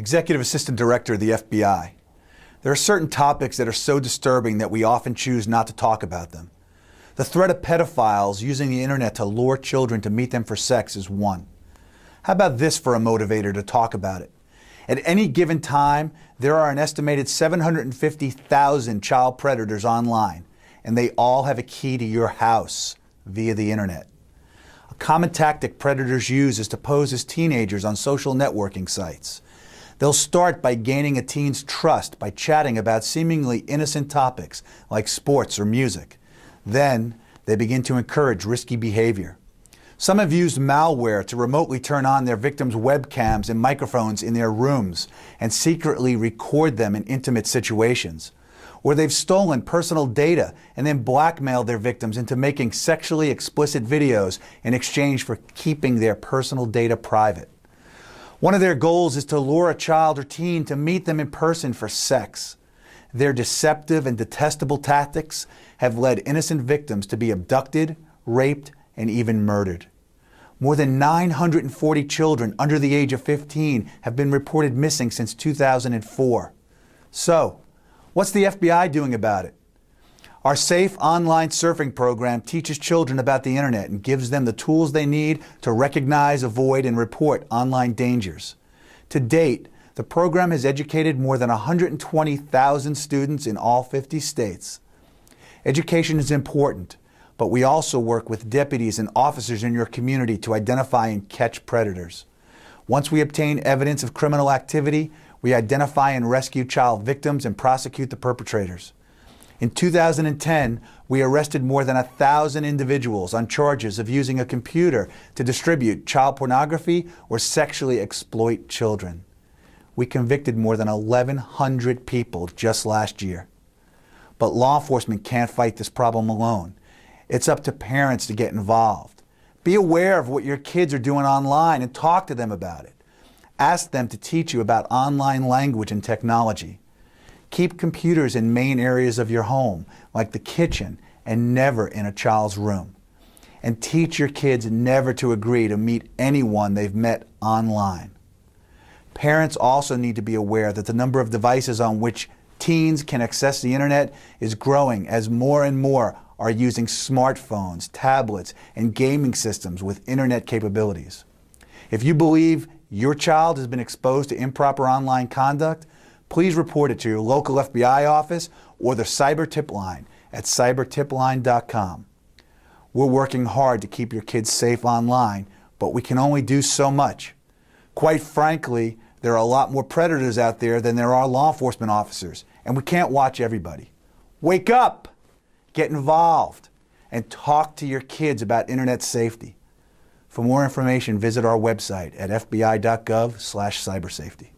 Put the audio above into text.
Executive Assistant Director of the FBI. There are certain topics that are so disturbing that we often choose not to talk about them. The threat of pedophiles using the internet to lure children to meet them for sex is one. How about this for a motivator to talk about it? At any given time, there are an estimated 750,000 child predators online, and they all have a key to your house via the internet. A common tactic predators use is to pose as teenagers on social networking sites. They'll start by gaining a teen's trust by chatting about seemingly innocent topics like sports or music. Then, they begin to encourage risky behavior. Some have used malware to remotely turn on their victims' webcams and microphones in their rooms and secretly record them in intimate situations. Or they've stolen personal data and then blackmailed their victims into making sexually explicit videos in exchange for keeping their personal data private. One of their goals is to lure a child or teen to meet them in person for sex. Their deceptive and detestable tactics have led innocent victims to be abducted, raped, and even murdered. More than 940 children under the age of 15 have been reported missing since 2004. So, what's the FBI doing about it? Our Safe Online Surfing program teaches children about the internet and gives them the tools they need to recognize, avoid, and report online dangers. To date, the program has educated more than 120,000 students in all 50 states. Education is important, but we also work with deputies and officers in your community to identify and catch predators. Once we obtain evidence of criminal activity, we identify and rescue child victims and prosecute the perpetrators. In 2010, we arrested more than 1,000 individuals on charges of using a computer to distribute child pornography or sexually exploit children. We convicted more than 1,100 people just last year. But law enforcement can't fight this problem alone. It's up to parents to get involved. Be aware of what your kids are doing online and talk to them about it. Ask them to teach you about online language and technology. Keep computers in main areas of your home, like the kitchen, and never in a child's room. And teach your kids never to agree to meet anyone they've met online. Parents also need to be aware that the number of devices on which teens can access the internet is growing as more and more are using smartphones, tablets, and gaming systems with internet capabilities. If you believe your child has been exposed to improper online conduct, please report it to your local FBI office or the Cyber Tip Line at cybertipline.com. We're working hard to keep your kids safe online, but we can only do so much. Quite frankly, there are a lot more predators out there than there are law enforcement officers, and we can't watch everybody. Wake up, get involved, and talk to your kids about internet safety. For more information, visit our website at fbi.gov/cybersafety.